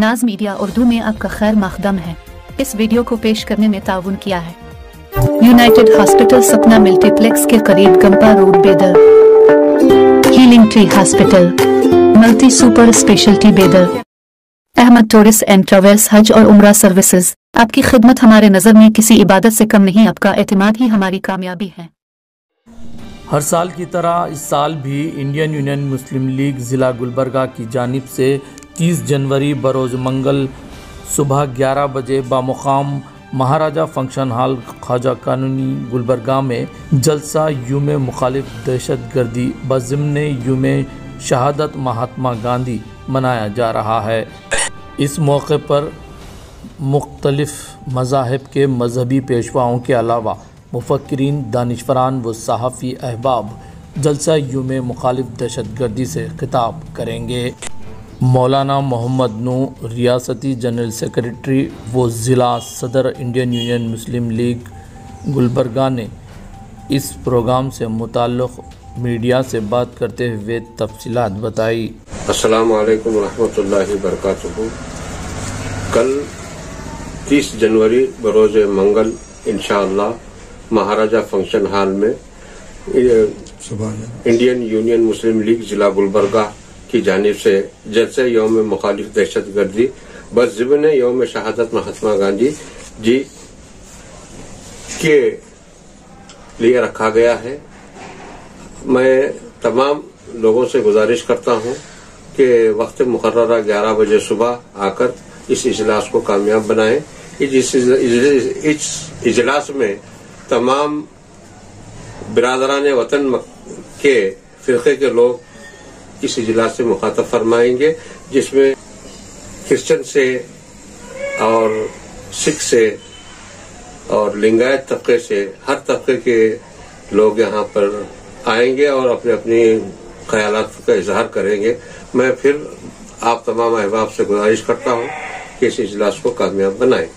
नाज मीडिया उर्दू में आपका खैर मकदम है। इस वीडियो को पेश करने में ताउन किया है यूनाइटेड हॉस्पिटल सपना मल्टीप्लेक्स के करीब गंपा रोड बेदर, healing tree hospital multi super speciality बेदर, अहमद टूरिस्ट एंड ट्रैवल्स हज और उम्रा सर्विसेज। आपकी खिदमत हमारे नज़र में किसी इबादत से कम नहीं, आपका एतमाद ही हमारी कामयाबी है। हर साल की तरह इस साल भी इंडियन यूनियन मुस्लिम लीग ज़िला गुलबर्गा की जानिब से 30 जनवरी बरोज़ मंगल सुबह 11 बजे बामुकाम महाराजा फंक्शन हॉल ख्वाजा कानूनी गुलबर्गा में जलसा यूम मुखालिफ दहशत गर्दी बज़िम्ने यूम शहादत महात्मा गांधी मनाया जा रहा है। इस मौके पर मुख्तलिफ मज़ाहिब के मजहबी पेशवाओं के अलावा मुफक्किरीन, दानिशवरान व सहाफ़ी अहबाब जलसा यूम मुखालिफ दहशत गर्दी से खिताब करेंगे। मौलाना मोहम्मद नूर रियासती जनरल सेक्रेटरी व ज़िला सदर इंडियन यूनियन मुस्लिम लीग गुलबर्गा ने इस प्रोग्राम से मुताल्लिक़ मीडिया से बात करते हुए तफसीलात बताई। अस्सलामु अलैकुम रहमतुल्लाहि बरकातुहू। कल 30 जनवरी बरोज़ मंगल इंशाअल्लाह महाराजा फंक्शन हॉल में इंडियन यूनियन मुस्लिम लीग ज़िला गुलबर्गा की जानिब से जलसे यौम मुखालिफ दहशत गर्दी बज़िम्ने यौम शहादत महात्मा गांधी जी के लिए रखा गया है। मैं तमाम लोगों से गुजारिश करता हूं कि वक्त मुकर्ररा 11 बजे सुबह आकर इस इजलास को कामयाब बनाएं। इस इजलास में तमाम बिरादरान वतन के फिरके के लोग इस इजलास से मुखातब फरमाएंगे, जिसमें क्रिश्चियन से और सिख से और लिंगायत तबके से हर तबके के लोग यहाँ पर आएंगे और अपने अपने ख्यालात का इजहार करेंगे। मैं फिर आप तमाम अहबाब से गुजारिश करता हूँ कि इस इजलास को कामयाब बनाएं।